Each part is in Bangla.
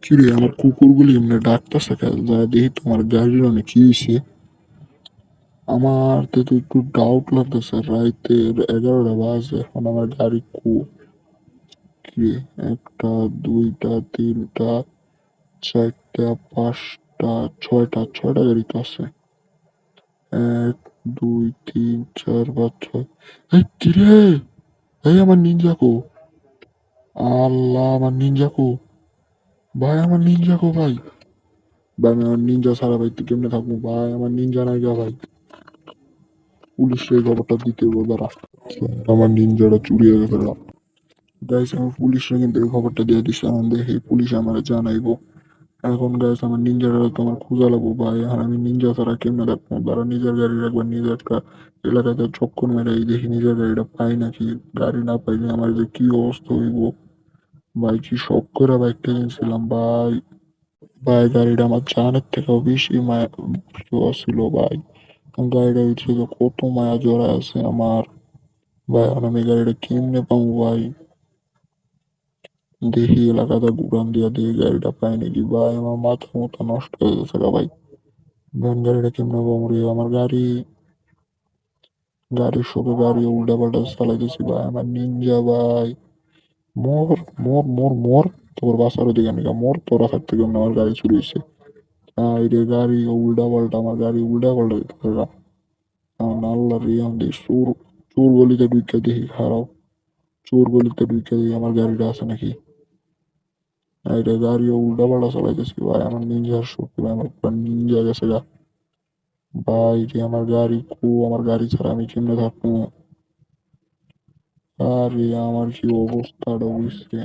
কিরে আমার কুকুরগুলি এমনি ডাকতেছে কেন? যা দেখি তোমার গাড়ির অনেক কি হয়েছে। আমার তো একটু ডাউট লাগতেছে, রাইতের 11টা বাজে, এখন আমার গাড়ি কিরে, একটা, দুইটা, তিনটা, চারটা, পাঁচটা, ছয়টা গাড়ি তো আছে। এক, দুই, তিন, চার, পাঁচ, ছয়। এই কিরে, এই আমার নিনজাকো, আল্লাহ আমার নিনজাকো, ভাই আমার নিনজাকো ভাই। ভাই আমি আমার নিনজা ছাড়া ভাই তুই কেমনে থাকবো ভাই, আমার নিনজা নাই গা ভাই। পুলিশে এই খবরটা দিতে হইব দাঁড়া। আমার নিনজাটা চুরি হয়ে গেছে গা। গাইস আমি পুলিশে কিন্তু এই খবরটা দিয়ে দিছি, এখন দেখি পুলিশ আমার জানাইবো। এখন গাইস আমার নিনজাটা তো আমার খোঁজা লাগবো ভাই, এখন আমি নিনজা ছাড়া কেমনে থাকবো। তারা নিজের গাড়ি রাখবার নিজের একটা এলাকাতে চক্কর মেরে এই দেখি নিজের গাড়িটা পাই নাকি। গাড়ি না পাইলে আমার যে কি অবস্থা হইব ভাই। কি শখ করে বাইকটা কিনছিলাম ভাই। ভাই গাড়িটা আমার জানের থেকেও বেশি মায়া প্রিয় ছিল ভাই। গাড়িটা উঠে তো কত মায়া জড়া আছে আমার ভাই। এখন আমি গাড়িটা কেমনে পাবো ভাই। দেখি এলাকাতে ঘুরান দিয়া দেখি গাড়িটা পাই নাকি ভাই। আমার মাথা মতো নষ্ট হয়ে গেছে গা ভাই। ভ্যান গাড়িটা কেমনে পাবো রে। আমার গাড়ির শোকে গাড়ি উল্টা পাল্টা চালাইতেছি ভাই। আমার নিনজা ভাই, মোর মোর মোর মোর তোর বাসার ওদিকে নাকি মোর তোরা থাকতে কেমন আমার গাড়ি চুরি হয়েছে। তাই রে গাড়ি উল্টা পাল্টা, আমার গাড়ি উল্টা পাল্টা দিতে আল্লাহ রে। আমি দেখি চোর, চোর গলিতে ঢুকে দেখি খারাপ, চোর গলিতে ঢুকে দেখি আমার গাড়িটা আছে নাকি। এটা গাড়িও উল্টা পাল্টা চালাইতেছি ভাই। আমার নিনজার শক্তি ভাই, আমার পুরা নিনজা গেছে গা ভাই রে। আমার গাড়ি আমার গাড়ি ছাড়া আমি কেমনে থাকবো। আরে আমার কি অবস্থাটা বুঝছে।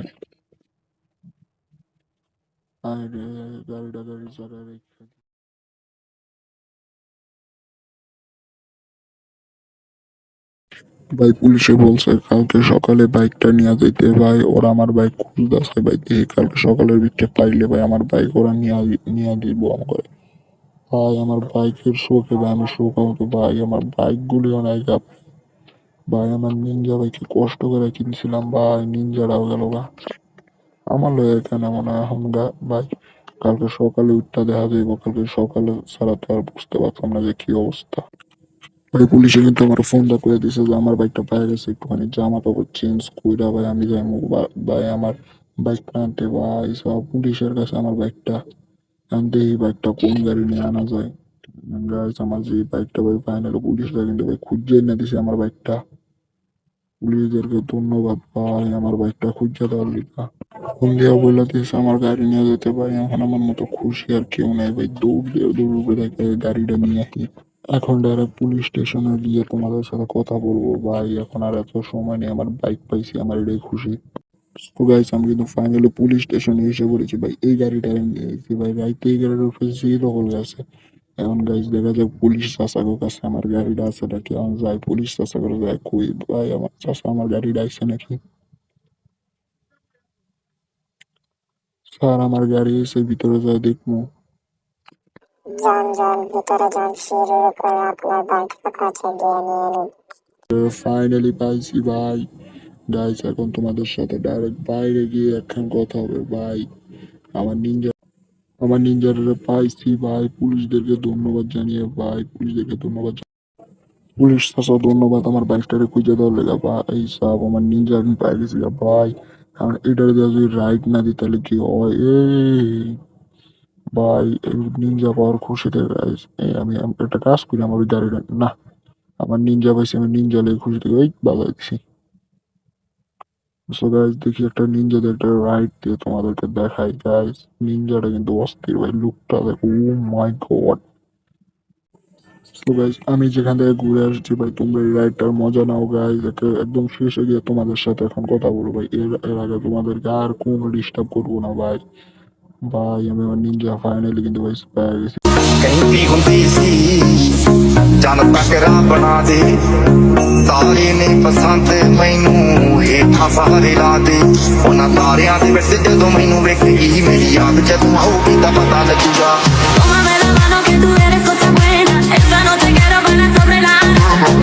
আরে গাড়ি ছাড়া রেখে ভাই। পুলিশে বলছে কালকে সকালে বাইকটা নিয়ে যেতে ভাই। ওরা আমার বাইক খুঁজতেছে ভাই। দেখি কালকে সকালের ভিতরে পাইলে ভাই আমার বাইক ওরা নিয়ে দিব আমাকে ভাই। আমার বাইকের শোকে ভাই আমি শোক হতো ভাই। আমার বাইক গুলি অনেক ভাই। আমার নিনজা বাইকে কষ্ট করে কিনছিলাম ভাই, নিনজাটাও গেল গা। আমার লয় এখানে মনে হয় এখন গা ভাই। কালকে সকালে উঠটা দেখা যাইব, কালকে সকালে ছাড়া তো আর বুঝতে পারতাম না যে কি অবস্থা ভাই। পুলিশে কিন্তু আমার ফোনটা করে দিছে যে আমার বাইকটা পাওয়া গেছে, একটুখানি জামা কাপড় চেঞ্জ কইরা ভাই আমি যাই ভাই আমার বাইকটা আনতে ভাই। সব পুলিশের কাছে আমার বাইকটা আনতে, এই বাইকটা কোন গাড়ি নিয়ে আনা যায়। গাইস আমার যে বাইকটা ভাই ফাইনালি পুলিশরা কিন্তু ভাই খুঁজে না দিছে আমার বাইকটা। পুলিশদেরকে ধন্যবাদ ভাই আমার বাইকটা খুঁজে দেওয়ার লিখা। ফোন দিয়া বলে দিয়েছে আমার গাড়ি নিয়ে যেতে ভাই। এখন আমার মতো খুশি আর কেউ নাই ভাই। দৌড় দিয়ে গাড়িটা নিয়ে আসি। এখন ডাইরেক্ট পুলিশ স্টেশনে গিয়ে তোমাদের সাথে কথা বলবো ভাই। এখন আর এত সময় নেই, আমার বাইক পাইছি, আমার এটাই খুশি। তো গাইস আমি কিন্তু ফাইনালি পুলিশ স্টেশনে এসে পড়েছি ভাই। এই গাড়িটা আমি নিয়ে এসেছি ভাই। রাইতে এই গাড়ির উপরে যেই দখল গেছে। এখন গাইস দেখা যাক পুলিশ চাচাগোর কাছে আমার গাড়িটা আছে নাকি। এখন যাই পুলিশ চাচা করে যাই কই ভাই আমার চাচা আমার গাড়িটা আছে নাকি। স্যার আমার গাড়ি এসে ভিতরে যাই দেখবো। যান যান ভিতরে যান, সিঁড়ির উপরে আপনার বাইক রাখা আছে, গিয়ে নিয়ে নিন। ফাইনালি পাইছি ভাই। গাইস এখন তোমাদের সাথে ডাইরেক্ট বাইরে গিয়ে একখান কথা হবে ভাই। আমার নিনজা আমার নিনজারে পাইছি ভাই। পুলিশদেরকে ধন্যবাদ জানিয়ে ভাই, পুলিশদেরকে ধন্যবাদ পুলিশ চাচা ধন্যবাদ আমার বাইকটারে খুঁজে দেওয়ার লেগা ভাই। সব আমার নিনজা আমি পাই গেছি গা ভাই। কারণ এটার দিয়ে যদি রাইড না দিই তাহলে কি হয় ভাই। এই নিনজা পাওয়ার খুশিতে গাইস আমি একটা কাজ করি, আমার ওই গাড়িটা না, আমার নিনজা পাইছি, আমি নিনজা লেগে খুশি থেকে ওই বাজাই দিছি। সো গাইস দেখি একটা নিনজাদের একটা রাইড দিয়ে তোমাদেরকে দেখাই গাইস। নিনজাটা কিন্তু অস্থির ভাই, লুকটা দেখো, ও মাই গড। সো গাইস আমি যেখান থেকে ঘুরে আসছি ভাই, তোমরা এই রাইডটার মজা নাও গাইস। একদম শেষে গিয়ে তোমাদের সাথে এখন কথা বলবো ভাই। এর আগে তোমাদেরকে আর কোনো ডিস্টার্ব করবো না ভাই। ভাই আমি আমার নিনজা ফাইনালি কিন্তু ভাই পেয়ে গেছি। कहीं भी ਹੁੰਦੀ ਸੀ ਜਾਨ ਤੱਕਰਾ ਬਣਾ ਦੇ ਤਾਰੇ ਨੇ ਪਸੰਦ ਮੈਨੂੰ ਹੇਠਾਂ ਸਾਰੇ ਲਾ ਦੇ ਉਹਨਾਂ ਤਾਰਿਆਂ ਦੇ ਵਿੱਚ ਜਦੋਂ ਮੈਨੂੰ ਵੇਖੇਗੀ ਮੇਰੀ ਯਾਦ ਜਦੋਂ ਆਊਗੀ ਤਾਂ ਪਤਾ ਲੱਗੂਗਾ Tómame la mano que tú eres cosa buena. Esta noche quiero ganar sobre la.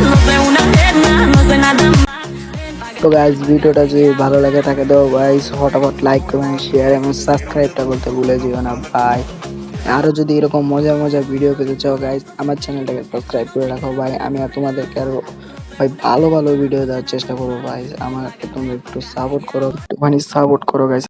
No sé una pierna, no sé nada más. Ven pa' তো গাইস ভিডিওটা যদি ভালো লাগে থাকে তো গাইস ফটাফট লাইক কমেন্ট শেয়ার এবং সাবস্ক্রাইবটা করতে ভুলে যেও না ভাই। আরো যদি এরকম মজার মজার ভিডিও পেতে চাও গাইস আমার চ্যানেলটাকে সাবস্ক্রাইব করে রাখো ভাই। আমি আর তোমাদেরকে আরো ভাই ভালো ভালো ভিডিও দেওয়ার চেষ্টা করবো ভাই। আমাকে তোমরা একটু সাপোর্ট করো, একটুখানি সাপোর্ট করো গাইস।